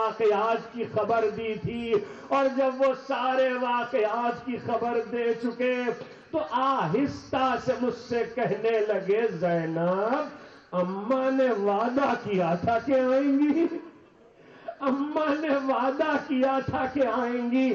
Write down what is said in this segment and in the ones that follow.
واقعات کی خبر دی تھی، اور جب وہ سارے واقعات کی خبر دے چکے تو آہستہ سے مجھ سے کہنے لگے، زینب اماں نے وعدہ کیا تھا کہ آئیں گی، اماں نے وعدہ کیا تھا کہ آئیں گی،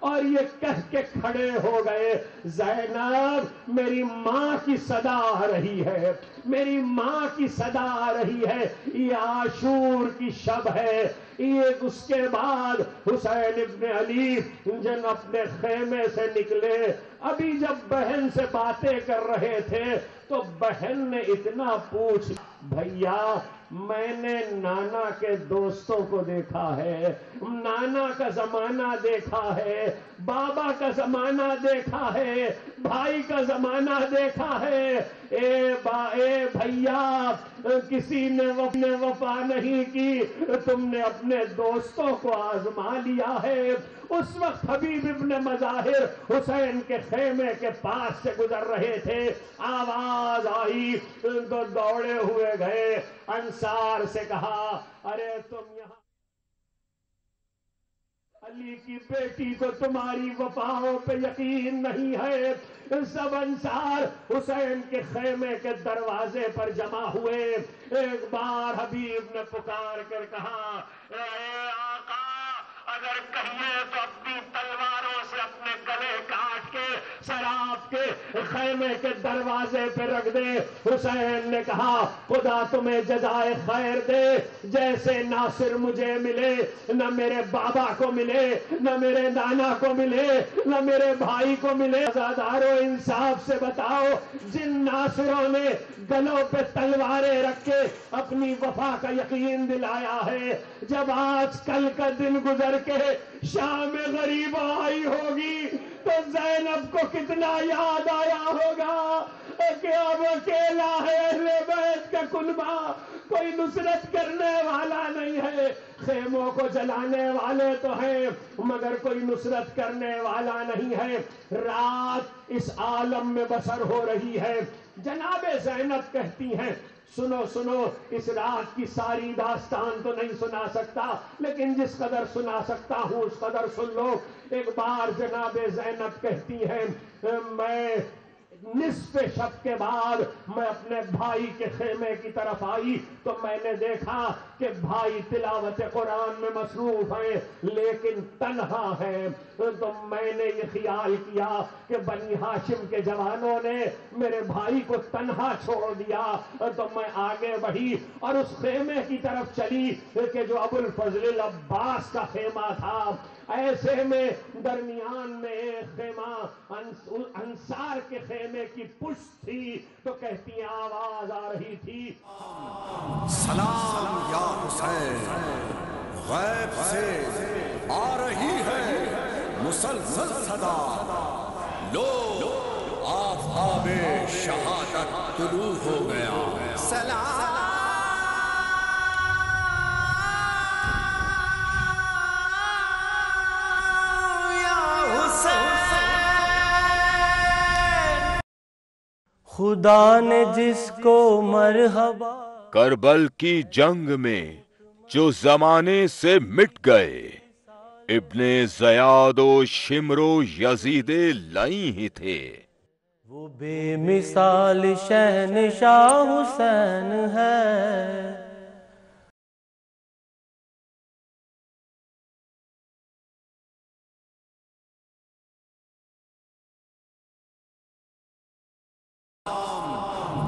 اور یہ کہہ کے کھڑے ہو گئے، زینب میری ماں کی صدا آ رہی ہے، میری ماں کی صدا آ رہی ہے، یہ عاشور کی شب ہے۔ یہ اس کے بعد حسین ابن علی جن اپنے خیمے سے نکلے، ابھی جب بہن سے باتیں کر رہے تھے تو بہن نے اتنا پوچھ، بھیا میں نے نانا کے دوستوں کو دیکھا ہے، نانا کا زمانہ دیکھا ہے، بابا کا زمانہ دیکھا ہے، بھائی کا زمانہ دیکھا ہے، اے بھیا کسی نے وفا نہیں کی، تم نے اپنے دوستوں کو آزما لیا ہے۔ اس وقت حبیب ابن مظاہر حسین کے خیمے کے پاس سے گزر رہے تھے، آواز آئی تو دوڑے ہوئے گئے، انصار سے کہا، ارے تم یہاں علی کی بیٹی کو تمہاری وفاؤں پہ یقین نہیں ہے۔ سب انصار حسین کے خیمے کے دروازے پر جمع ہوئے۔ ایک بار حبیب نے پکار کر کہا، اے آقا اگر کہیے تو اپنی تلواروں سے اپنے گلے کاٹ کے سر آپ کے خیمے کے دروازے پہ رکھ دے۔ حسین نے کہا، خدا تمہیں جزائے خیر دے، جیسے ناصر مجھے ملے نہ میرے بابا کو ملے، نہ میرے نانا کو ملے، نہ میرے بھائی کو ملے۔ ازادارو انصاف سے بتاؤ، جن ناصروں نے گلوں پہ تلواریں رکھ کے اپنی وفا کا یقین دلایا ہے، جب آج کل کا دن گزر کے شام غریب آئی ہوگی تو زینب کو کتنا یاد آیا ہوگا کہ اب اکیلا ہے اہل بیت کا کنبہ، کوئی نصرت کرنے والا نہیں ہے۔ خیموں کو جلانے والے تو ہیں مگر کوئی نصرت کرنے والا نہیں ہے۔ رات اس عالم میں بسر ہو رہی ہے۔ جناب زینب کہتی ہیں، سنو سنو، اس رات کی ساری داستان تو نہیں سنا سکتا لیکن جس قدر سنا سکتا ہوں اس قدر سن لو۔ ایک بار جناب زینب کہتی ہیں، میں نصف شب کے بعد میں اپنے بھائی کے خیمے کی طرف آئی تو میں نے دیکھا کہ بھائی تلاوت قرآن میں مصروف ہیں لیکن تنہا ہیں، تو میں نے یہ خیال کیا کہ بنی ہاشم کے جوانوں نے میرے بھائی کو تنہا چھوڑ دیا، تو میں آگے بڑھی اور اس خیمے کی طرف چلی کہ جو ابو الفضل العباس کا خیمہ تھا۔ ایسے میں درمیان میں ایک خیمہ انصار کے خیمے کی پشت تھی، تو کہتی آواز آ رہی تھی، سلام یا حسین، غیب سے آ رہی ہے مسلسل صدا، لو آفتاب شہادت طلوع ہو گیا، سلام خدا نے جس کو مرحبا کربل کی جنگ میں جو زمانے سے مٹ گئے، ابن زیاد و شمر و یزید لئی ہی تھے، وہ بے مثال شہنشاہ حسین ہے۔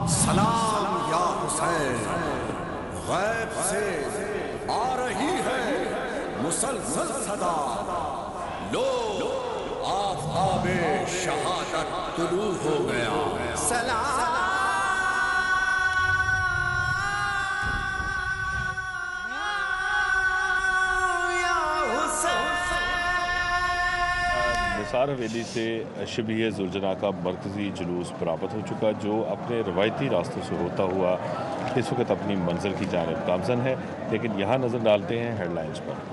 سلام یا حسین، غیب سے آ رہی ہے مسلسل صدا، لو آفتاب شہادت طلوع ہو گیا، سلام نثار حویلی سے شبیہ ذوالجناح کا مرکزی جلوس برآمد ہو چکا، جو اپنے روایتی راستوں سے ہوتا ہوا اس وقت اپنی منزل کی جانب گامزن ہے، لیکن یہاں نظر ڈالتے ہیں ہیڈ لائنز پر۔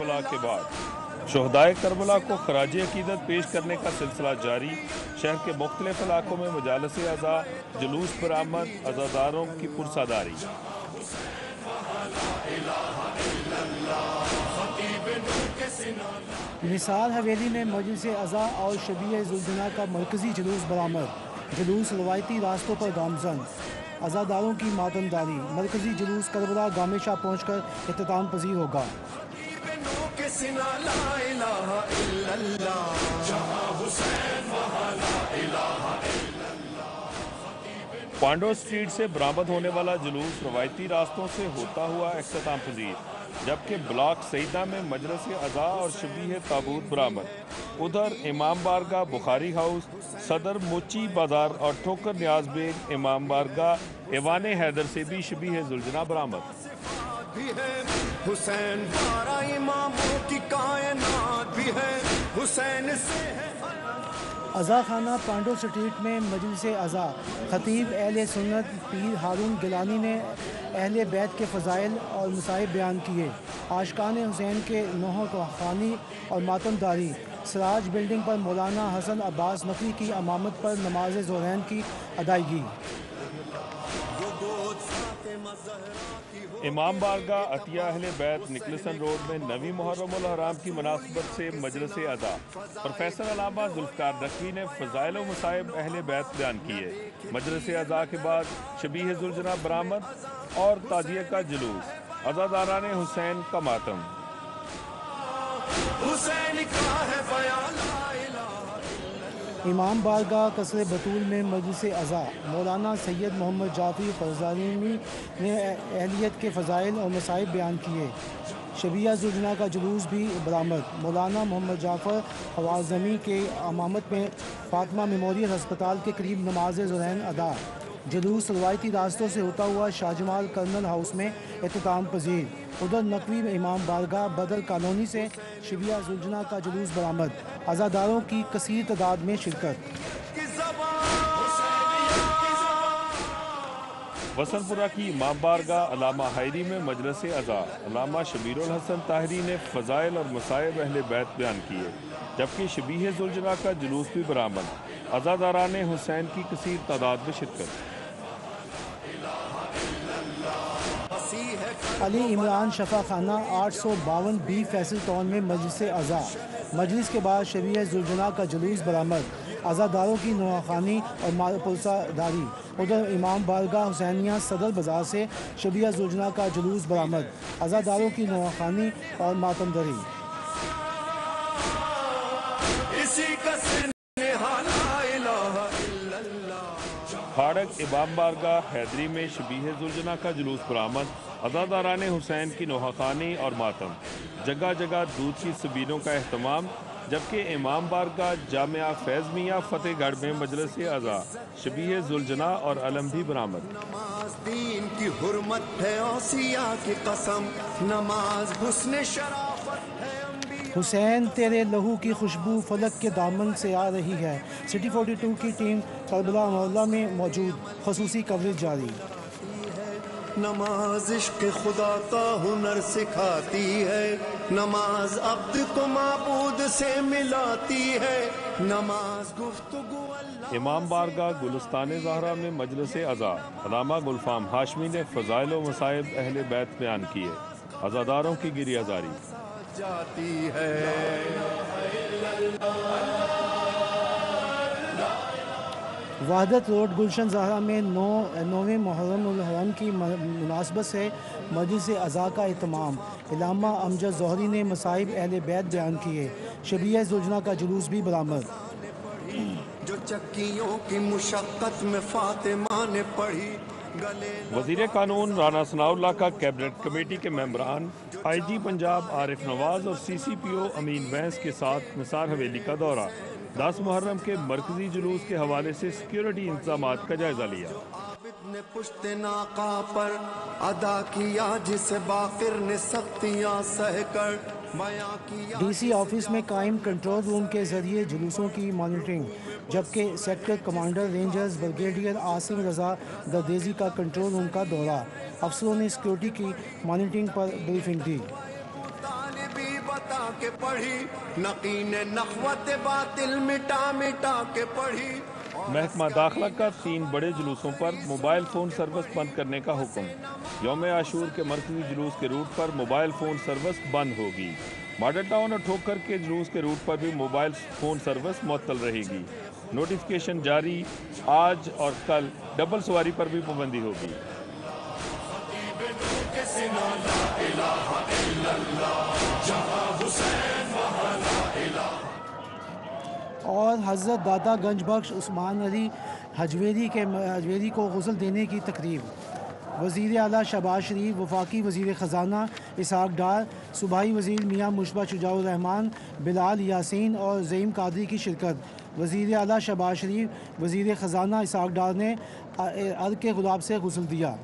کربلا کے بعد شہدائے کربلا کو خراج عقیدت پیش کرنے کا سلسلہ جاری. شہر کے مختلف علاقوں میں مجالس عزا، جلوس برآمد، عزاداروں کی پرساداری. نثار حویلی میں مجلس عزا اور شبیہ ذوالجناح کا مرکزی جلوس برآمد. جلوس روایتی راستوں پر گامزن، عزاداروں کی ماتمداری. مرکزی جلوس کربلا گام شاہ پہنچ کر اختتام پذیر ہوگا. پانڈو اسٹریٹ سے برآمد ہونے والا جلوس روایتی راستوں سے ہوتا ہوا اختتام پذیر، جبکہ بلاک سیدہ میں مجلس عزا اور شبیہ تابوت برآمد. ادھر امام بارگاہ، بخاری ہاؤس، صدر موچی بازار اور ٹھوکر نیاز بیگ امام بارگاہ ایوان حیدر سے بھی شبیہ ذوالجناح برآمد. حسین بارہ اماموں کی کائنات بھی ہے، حسین سے ہے. عزا خانہ پانڈو اسٹریٹ میں مجلس عزا. خطیب اہل سنت پیر ہارون گیلانی نے اہل بیت کے فضائل اور مصائب بیان کیے. عاشقان حسین کے نوحہ خوانی اور ماتم داری. سراج بلڈنگ پر مولانا حسن عباس نقوی کی امامت پر نماز ظہرین کی ادائیگی. امام بارگاہ عطیہ اہل بیت نکلسن روڈ میں نویں محرم الحرام کی مناسبت سے مجلس عزا. پروفیسر علامہ ذوالفقار نقوی نے فضائل و مصائب اہل بیت بیان کیے. مجلس عزا کے بعد شبیہ ذوالجناح برآمد اور تعزیہ کا جلوس. عزاداران حسین کا ماتم. امام بارگاہ قصر بطول میں مجلس عزا. مولانا سید محمد جعفری فرزانوی نے اہلیت کے فضائل اور مصائب بیان کیے. شبیہ ذوالجناح کا جلوس بھی برآمد. مولانا محمد جعفر خوازمی کے امامت میں فاطمہ میموریل ہسپتال کے قریب نماز ظہرین ادا. جلوس روایتی راستوں سے ہوتا ہوا شاہ جمال کرنل ہاؤس میں اختتام پذیر. ادھر نقوی امام بارگاہ بدر کالونی سے شبیہ ذوالجناح کا جلوس برآمد. عزاداروں کی کثیر تعداد میں شرکت. وسن پورہ کی امام بارگاہ علامہ حائری میں مجلس عزا. علامہ شبیر الحسن طاہری نے فضائل اور مصائب اہل بیت بیان کیے، جبکہ شبیہ ذوالجناح کا جلوس بھی برآمد. عزاداران حسین کی کثیر تعداد میں شرکت. علی عمران شفا خانہ 852 بی فیصل ٹاؤن میں مجلس عزا. مجلس کے بعد شبیہ ذوالجناح کا جلوس برآمد. عزاداروں کی نوحہ خوانی اور پلسہ داری. ادھر امام بارگاہ حسینیہ صدر بازار سے شبیہ ذوالجناح کا جلوس برآمد. عزاداروں کی نوحہ خوانی اور ماتم داری. کھاڑک امام بارگاہ حیدری میں شبیہ ذوالجناح کا جلوس برآمد. عزاداران حسین کی نوحہ خوانی اور ماتم. جگہ جگہ دودھ کی سبیلوں کا اہتمام، جبکہ امام بارگاہ جامعہ فیض میاں فتح گڑھ میں مجلس عزا. شبیہ ذوالجناح اور علم بھی برآمد. نماز دین کی حرمت ہے، اوصیاء کی قسم، نماز حسن شرافت ہے. حسین تیرے لہو کی خوشبو فلک کے دامن سے آ رہی ہے. سٹی 42 کی ٹیم کربلا محلہ میں موجود. خصوصی کوریج جاری. نماز عشق خدا کا ہنر سکھاتی ہے، نماز عبد کو معبود سے ملاتی ہے، نماز گفتگو اللہ. امام بارگاہ گلستان زہرا میں مجلس عزا. علامہ گلفام ہاشمی نے فضائل و مصائب اہل بیت بیان کیے. عزاداروں کی گریہ زاری. جاتی ہے. وحدت روڈ گلشن زہرا میں 9ویں محرم الحرام کی مناسبت سے مجلس عزا کا اہتمام. علامہ امجد ظہری نے مصائب اہل بیت بیان کیے. شبیہ ذوالجناح کا جلوس بھی برآمد. جو چکیوں کی مشقت میں فاطمہ نے پڑھی. وزیر قانون رانا ثناء اللہ کا کیبنٹ کمیٹی کے ممبران، آئی جی پنجاب عارف نواز اور سی سی پی او امین وینس کے ساتھ نثار حویلی کا دورہ. 10 محرم کے مرکزی جلوس کے حوالے سے سیکیورٹی انتظامات کا جائزہ لیا. عابد نے پشت ناقہ پر ادا کیا جسے باقر نے سختیاں سہ کر بیاں کیا. ڈی سی آفس میں قائم کنٹرول روم کے ذریعے جلوسوں کی مانیٹرنگ، جبکہ sector commander rangers brigadier Asim Raza Dardizi کا کنٹرول روم کا دورہ. افسروں نے سیکیورٹی کی مانیٹرنگ پر بریفنگ دی. طالبی مٹا کے پڑھی، نقین نخوت باطل مٹا مٹا کے پڑھی۔ محکمہ داخلہ کا 3 بڑے جلوسوں پر موبائل فون سروس بند کرنے کا حکم۔ یوم عاشور کے مرکزی جلوس کے روٹ پر موبائل فون سروس بند ہوگی۔ ماڈل ٹاؤن اور ٹھوکر کے جلوس کے روٹ پر بھی موبائل فون سروس معطل رہے گی۔ نوٹیفیکیشن جاری، آج اور کل ڈبل سواری پر بھی پابندی ہوگی۔ اور حضرت داتا گنج بخش عثمان علی حجویری کو غسل دینے کی تقریب۔ وزیر اعلیٰ شہباز شریف، وفاقی وزیر خزانہ اسحاق ڈار، صوبائی وزیر میاں مشتبہ شجاع الرحمان، بلال یاسین اور زعیم قادری کی شرکت۔ وزیر اعلیٰ شہباز شریف، وزیر خزانہ اسحاق ڈار نے عرق گلاب سے غسل دیا۔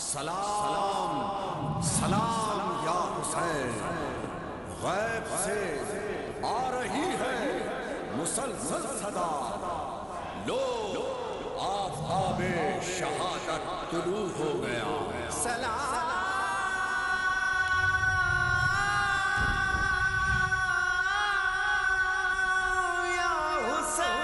سلام سلام یا حسین، غیب سے آ رہی ہے مسلسل صدا، لو آفتاب شہادت طلوع ہو گیا۔ سلام یا حسین۔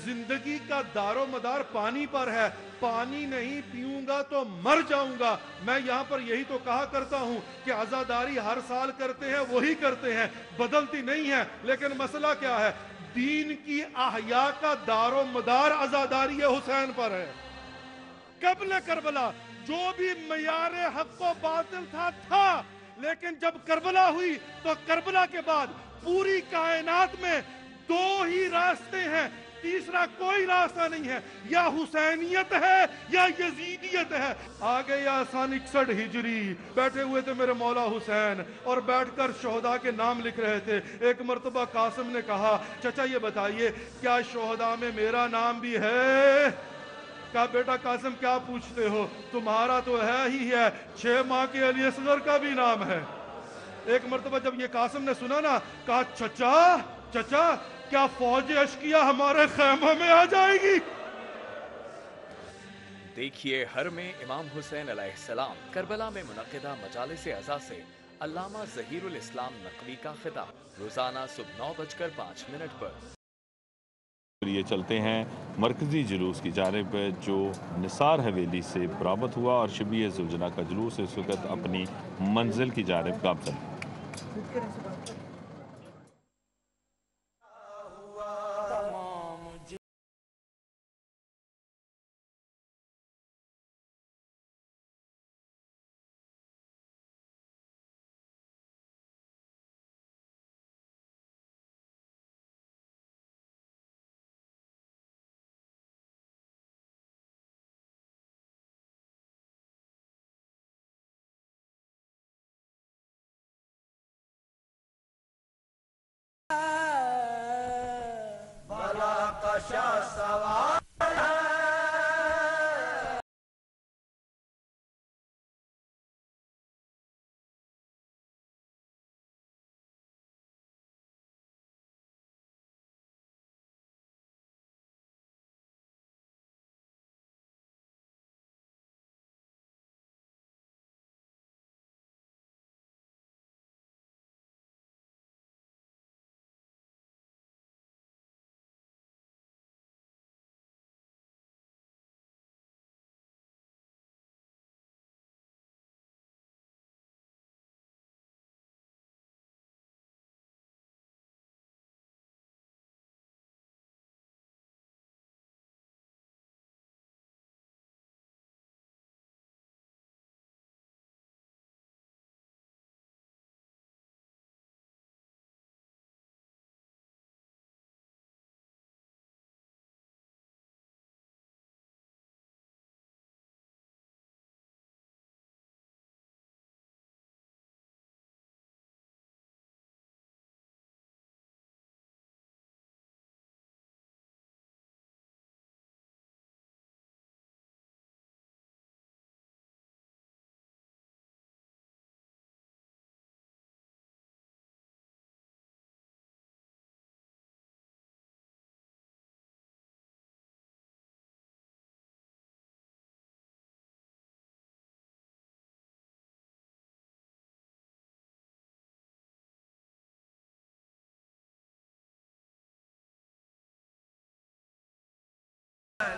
زندگی کا دار و مدار پانی پر ہے، پانی نہیں پیوں گا تو مر جاؤں گا۔ میں یہاں پر یہی تو کہا کرتا ہوں کہ عزاداری ہر سال کرتے ہیں وہی کرتے ہیں، بدلتی نہیں ہے، لیکن مسئلہ کیا ہے؟ دین کی احیاء کا دار و مدار عزاداری حسین پر ہے۔ قبل کربلا جو بھی معیار حق و باطل تھا، لیکن جب کربلا ہوئی تو کربلا کے بعد پوری کائنات میں 2 ہی راستے ہیں، تیسرا کوئی راستہ نہیں ہے، یا حسینیت ہے یا یزیدیت ہے۔ آگے یا سن 61 ہجری بیٹھے ہوئے تھے میرے مولا حسین اور بیٹھ کر شہداء کے نام لکھ رہے تھے۔ ایک مرتبہ قاسم نے کہا، چچا یہ بتائیے کیا شہداء میں میرا نام بھی ہے؟ کہا بیٹا قاسم کیا پوچھتے ہو، تمہارا تو ہے ہی ہے، 6 ماہ کے علی اصغر کا بھی نام ہے۔ ایک مرتبہ جب یہ قاسم نے سنا نا، کہا چچا کیا فوج اشکیہ ہمارے خیمہ میں آ جائے گی؟ دیکھیے حرم امام حسین علیہ السلام کربلا میں منعقدہ مجالس عزا سے علامہ ظہیر الاسلام نقوی کا خطاب، روزانہ صبح 9:05 پر۔ یہ چلتے ہیں مرکزی جلوس کی جانب جو نثار حویلی سے برآمد ہوا، اور شبیہ ذوالجناح کا جلوس اس وقت اپنی منزل کی جانب گامزن۔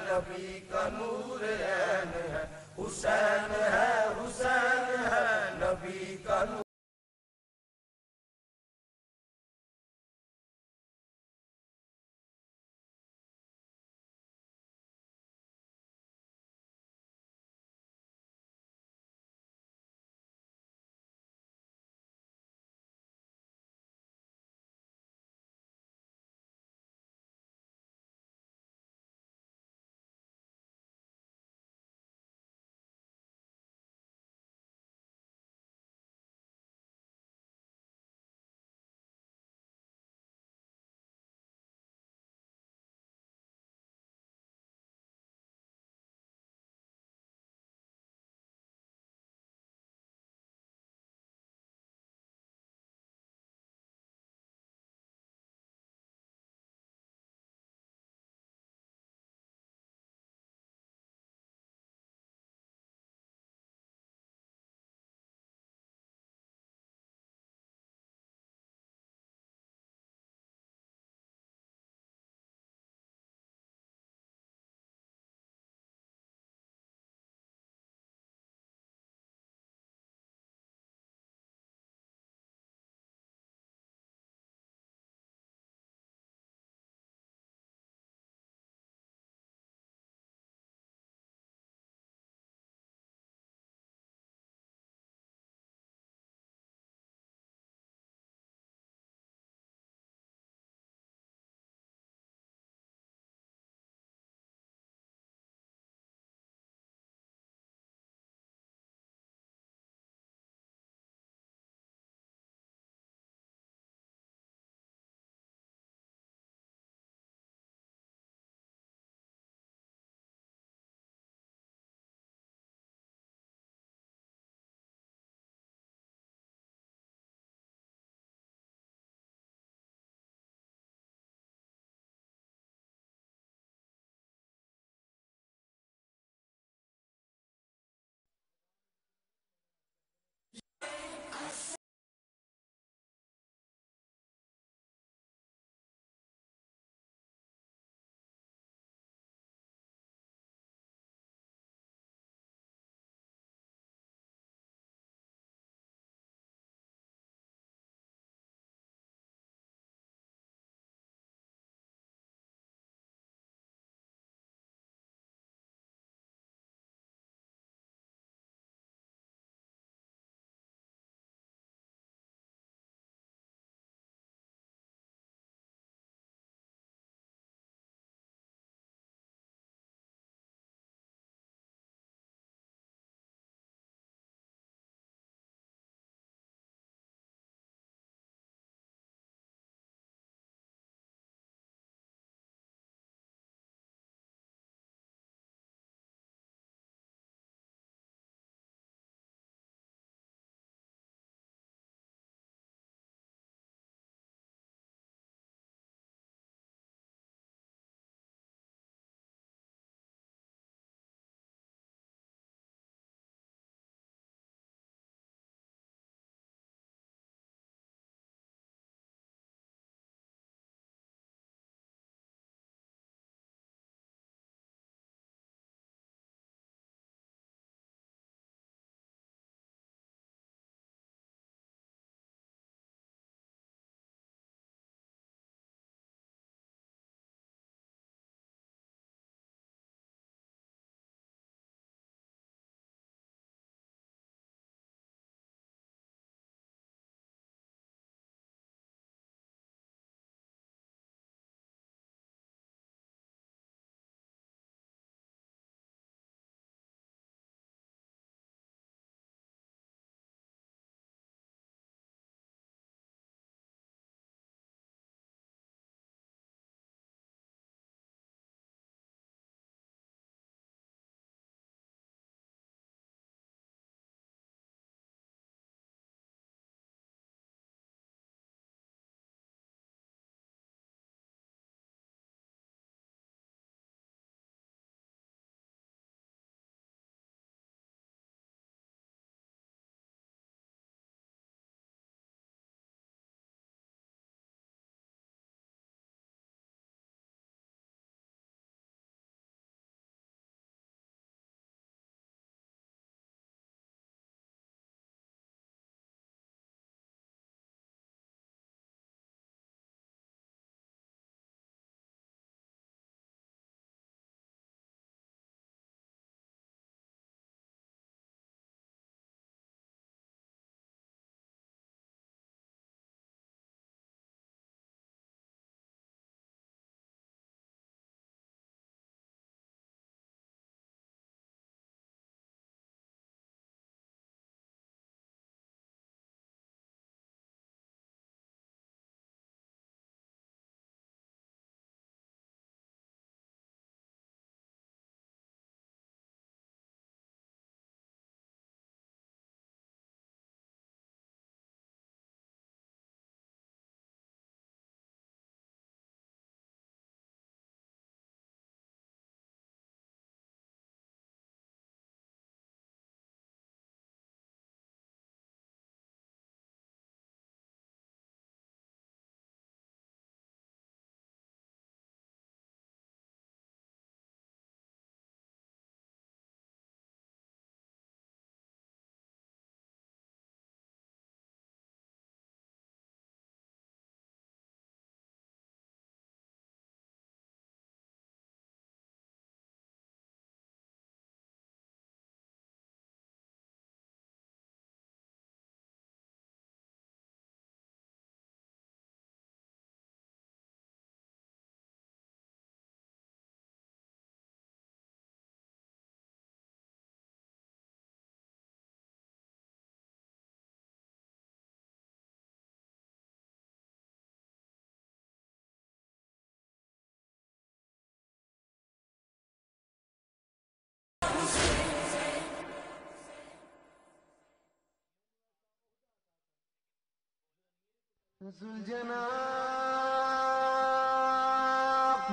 نبی کا نور عین ہے، حسین ہے، حسین ہے نبی کا نور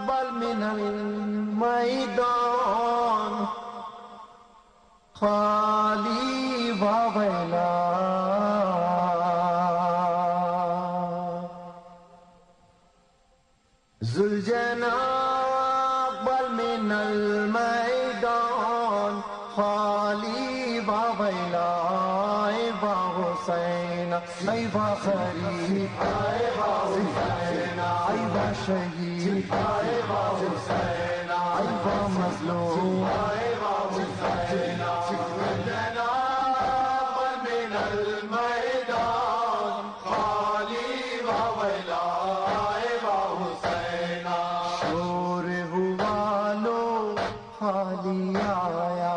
بل من المیدان خالی و ویلا ذوالجناب بل من المیدان خالی و ویلا ای با حسین ای با خریف ای با حسین ای با شہید ای با حسین ای با مظلوم ای با حسین ذوالجناب من المیدان خالی و ویلا ای با حسین شور ہوا لو خالی آیا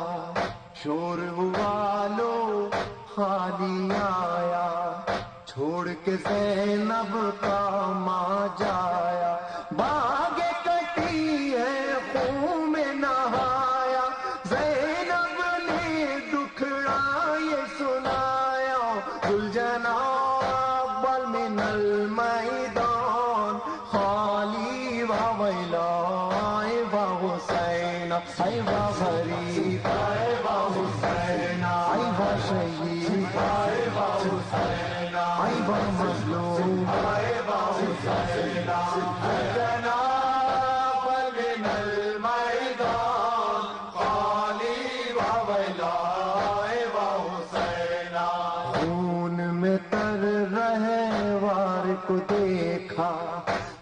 شور ہوا لو خالی آیا چھوڑ کے زینب کا ماں جایا باغ کٹی ہے خون میں نہایا زینب نے دکھڑا یہ سنایا ذوالجناب بل من المیدان خالی و ویلا ای با حسین ای با غریب ای با حسین ای با شہید ای با حسین ای با مظلوم ای با حسین ذوالجناب من المیدان خالی و ویلا ای با حسین خون میں تر رہے وار کو دیکھا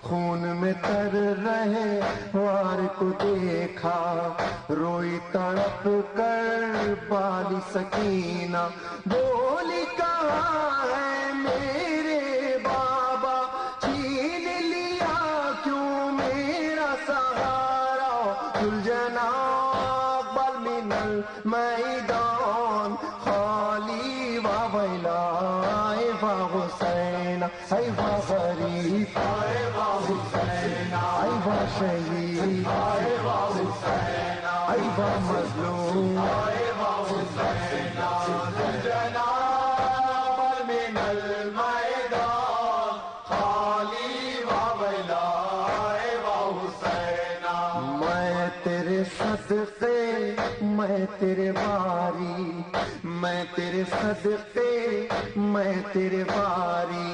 خون میں تر رہے وار کو دیکھا روئی تڑپ کر بالی سکینہ بولی کہاں ہے میرے بابا چھین لیا کیوں میرا سہارا ذوالجناب بل من المیدان خالی و ویلا ای با حسین ای با غریب ای با حسین ای با شہید ای با حسین ای با مظلوم ای با حسین ذوالجناب من المیدان خالی و ویلا ای با حسین میں تیرے صدقے میں تیرے واری میں تیرے صدقے میں تیرے واری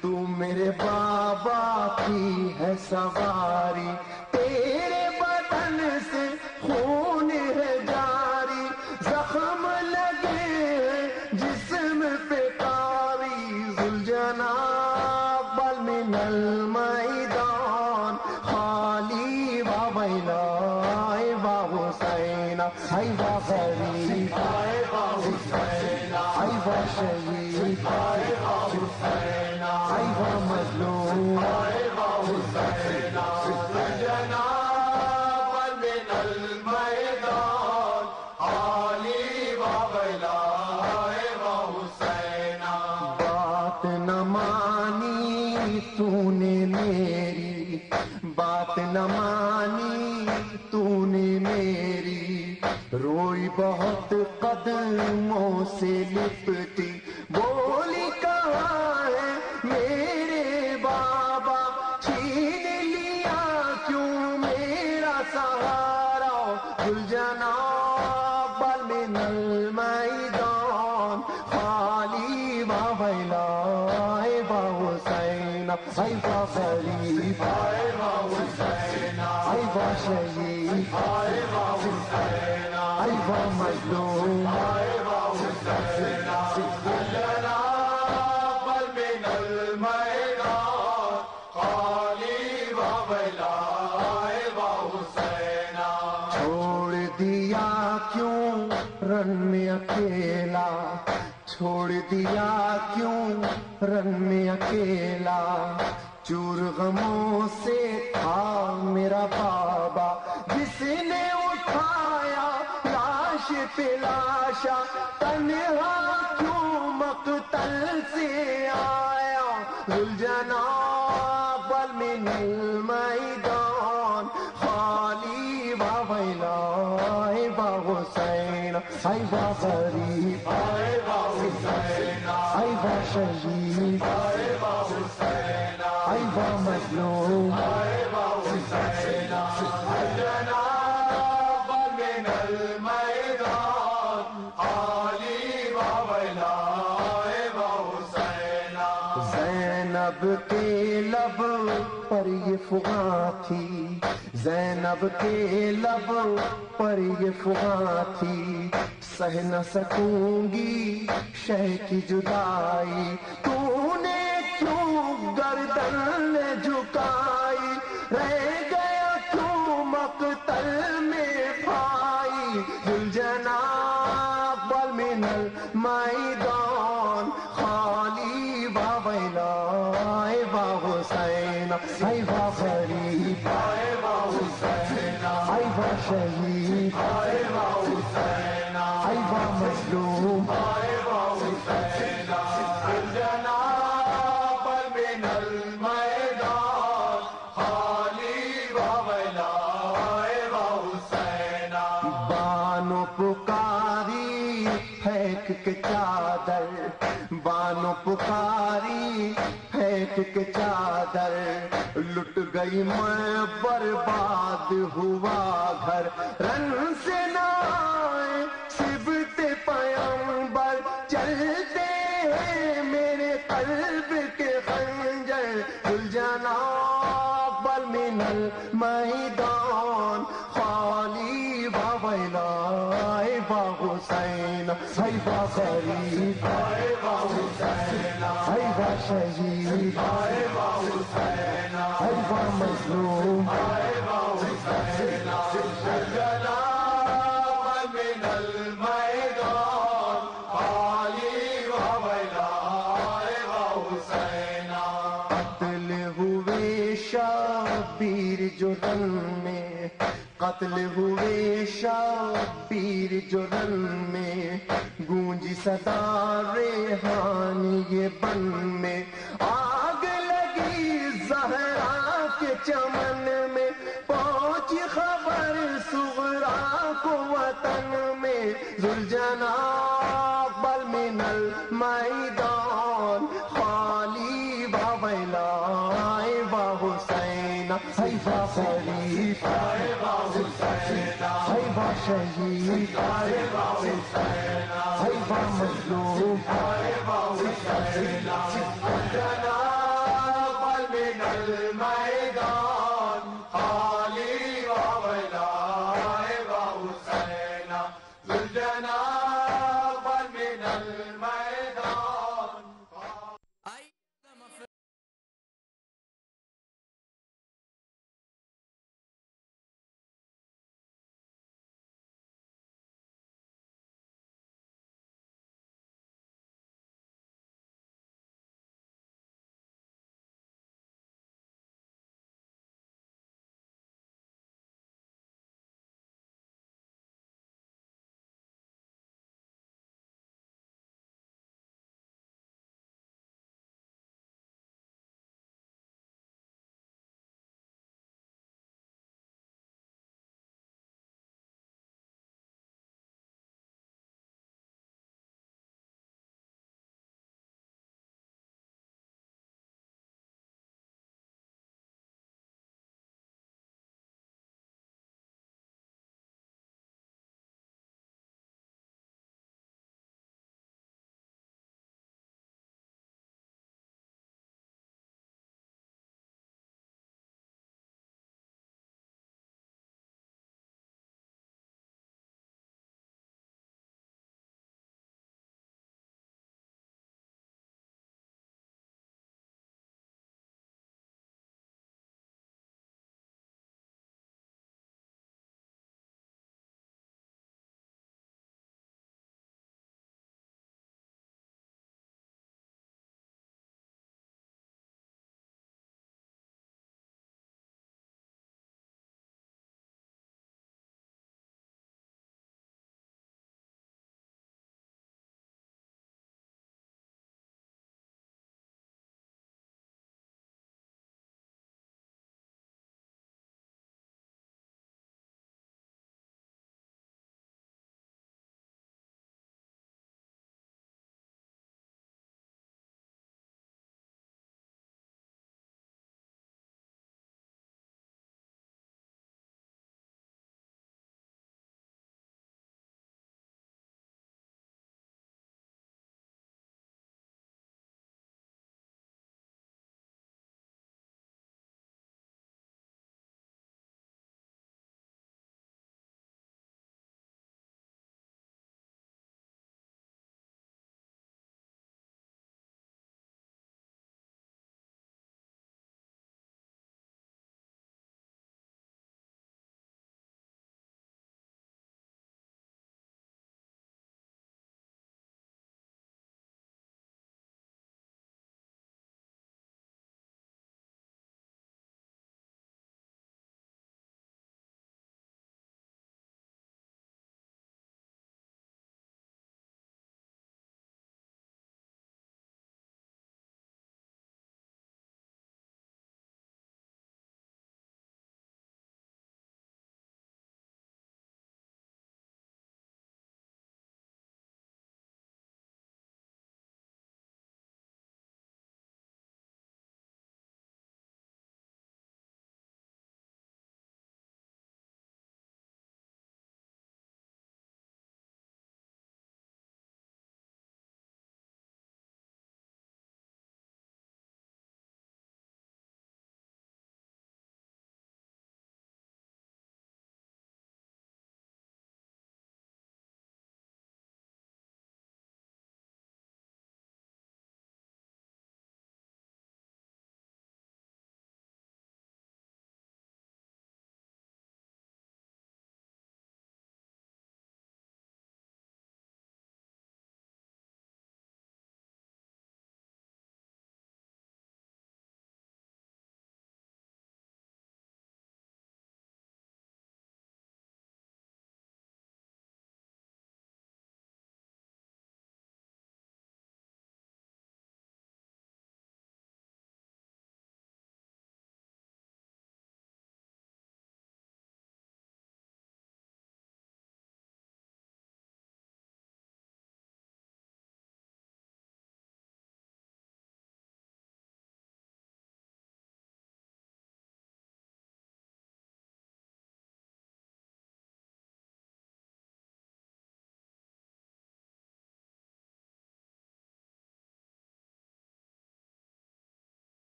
تو میرے بابا کی ہے سواری تیرے بدن سے خون ہے جاری زخم لگے ہیں جسم پہ کاری ذوالجناب بل من المیدان خالی و ویلا ای با حسین ای با غریب ای با حسین ای با شہید ای با حسین ای با مظلوم ای با حسین ذوالجناب من المیدان خالی و ویلا ای با حسین بات نہ مانی تو نے میری بات نہ مانی تو نے میری روئی بہت قدموں سے لپٹی بولی کہاں ہے میرے بابا چھین لیا کیوں میرا سہارا ذوالجناب بل من المیدان خالی و ویلا ای با حسین ای با غریب ای با حسین ای با شہید ای با حسین ای با مظلوم ای با حسین ذوالجناب من المیدان خالی و ویلا ای با حسین چھوڑ دیا کیوں رن میں اکیلا چھوڑ دیا کیوں رن میں اکیلا چور غموں سے تھا میرا بابا جس نے اٹھایا لاش پہ لاشا تنہا کیوں مقتل سے آیا ذوالجناب بل من المیدان خالی و ویلا ای با ای وا غریب ای وا حسین ای وا شہید ای وا حسین ای وا مظلوم ای وا حسین جناب من المیدان علی و ویلا ای وا حسین زینب کے لب پر یہ فغاں تھی زینب کے لب پر یہ فغاں تھی سہ نہ سکوں گی شہ کی جدائی تو نے کیوں گردن جھکائی رہ گیا کیوں مقتل میں بھائی ذوالجناب بل من المیدان خالی و ویلا ای وا حسین ای وا غریب ای وا حسین ای وا شہید ای وا حسین ای وا مظلوم ای وا حسین جناب من المیدان خالی و ویلا ای وا حسین بانو پکاری پھینک کے چادر بانو پکاری پھینک کے چادر لٹ گئی میں برباد ہوا گھر رن سے نہ آئے صبت پیمبر چلتے ہیں میرے قلب کے خنجر ذوالجناب بل من المیدان خالی و ویلا ای وا حسین ای وا غریب ای وا حسین ای وا شہید ای وا حسین ای وا مظلوم ای وا حسین جناب من المیدان خالی و ویلا ای وا حسین قتل ہوئے شبیر جو رن میں قتل ہوئے شبیر جو رن میں گونجی صدا ریحانی یہ بن میں آگ لگی زہرا کے چمن میں پہنچی خبر صغرا کو وطن میں ذوالجناب بل من المیدان خالی و ویلا ای وا حسین ای وا غریب ای وا حسین ای وا شہید ای وا حسین ای وا مظلوم ای وا حسین جناب من المیدان خالی و ویلا ای وا حسین ذوالجناب من المیدان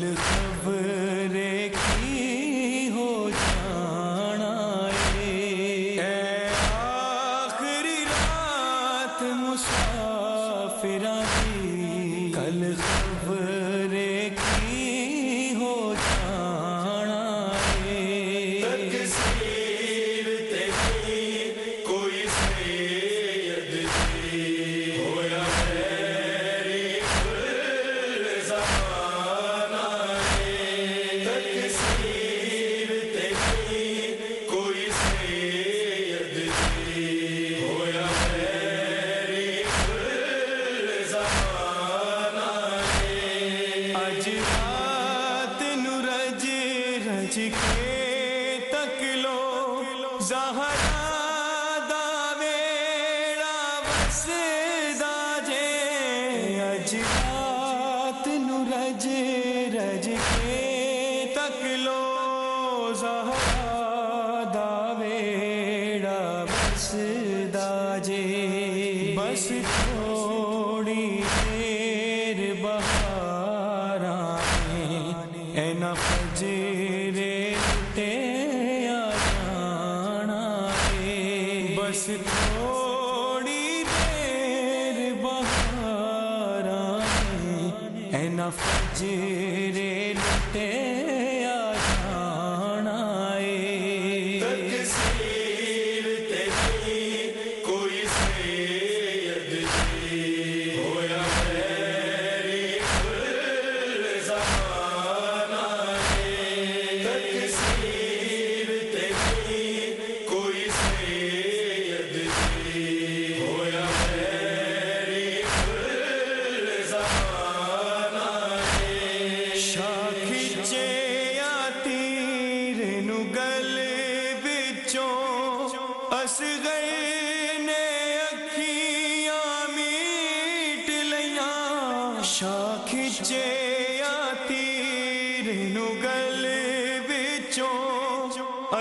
کل خبرے کی ہو جانا اے آخری رات مسافراں دی کل خبرے کی ہو جانا تکسیر تیری کوئی سید دی ہویا میری کل زمانہ تکسیر تیری کوئی سید دی ہویا میری کل زمانہ اج رات نو رج رج کے تک لو زہرا دا ویڑا وسدا جے اج رات نو رج رج کے تک لو زہرا دا ویڑا وسدا جے بس تھوڑی دیر بہاراں اے نہ فجرے تے آ جانا بس تھوڑی دیر بہاراں اے نہ فجرے تے آ جانا تکسیر تیری کوئی سید دی ہویا میری کل زمانہ تکسیر تیری کوئی سید دی ہویا میری کل زمانہ شاخ چیا تیر نو گل وچوں اصغر نے اکھیاں میٹ لیاں شاخ چیا تیر نو گل وچوں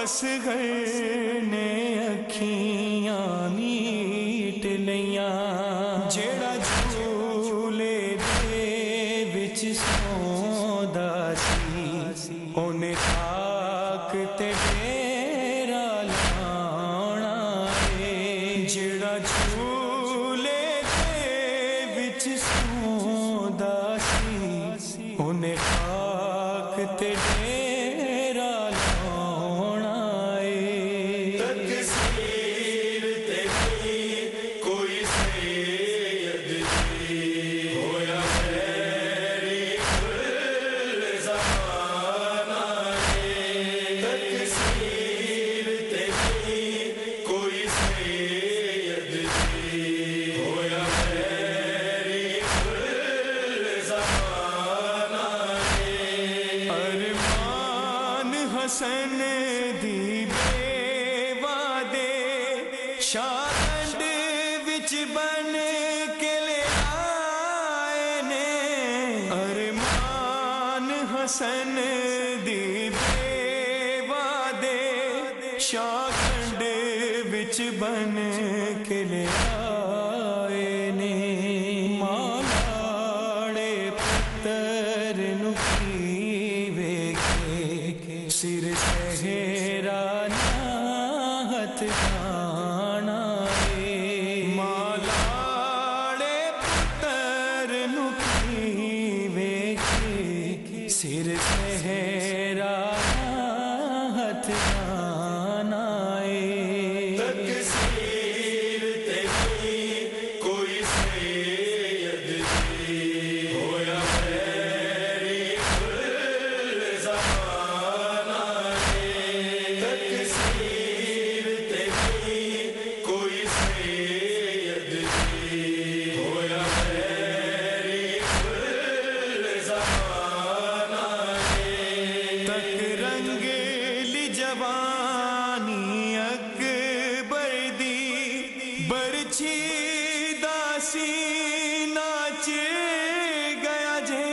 اصغر نے اکھیاں میٹ لیاں جیڑا جھولے دے وچ سوندا سی اونے خاک تے ڈیرا لانا جیڑا جھولے دے وچ سوندا سی اونے خاک تے ڈیرا لانا تکسیر تیری کوئی سید دی ہویا میری کل زمانہ تکسیر تیری کوئی سید دی ہویا میری کل زمانہ ارمان حسن دی بے وعدے شاگرد وچ بن کے لے آئے نے ارمان حسن دی بے وعدے شاگرد وچ بن کے لے آئے نے مالاڑے پتر نو کی ویکھے سر صحرا ناہت جانا مالاڑے پتر نو کی ویکھے سر صحرا ناہت جانا تکسیر تیری کوئی سید دی ہویا میری کل زمانہ تکسیر تیری کوئی سید دی ہویا میری کل زمانہ تک رنگلی جوانی اکبر دی برچھی داسی ناچ گیا جے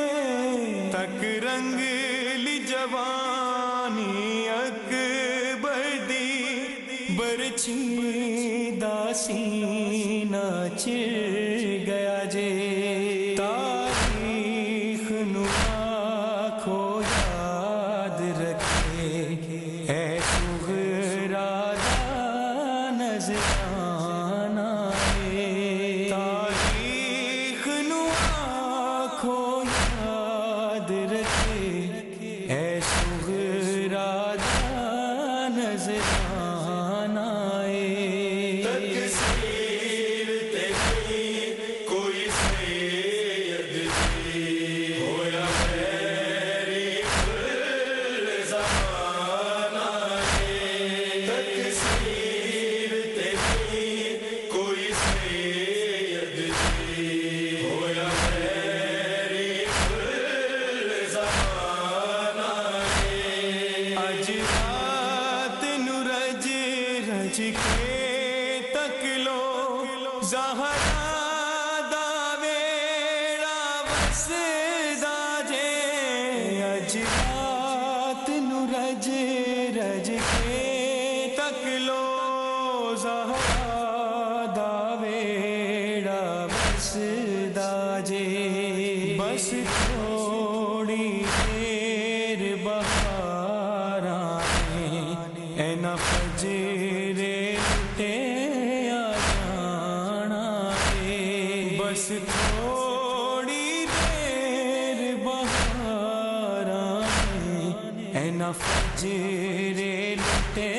تک رنگلی جوانی اکبر دی برچھی داسی ناچ گیا جے تاریخ نو آنکھوں انج کے تک لو زہرا دا ویڑا وسدا جے اج رات نو رج رج کے تک لو زہرا دا ویڑا وسدا جے بس تھوڑی دیر بہاراں اینا فجرے لٹے آ جانا ہے بس تھوڑی دیر بہاراں اینا فجرے لٹے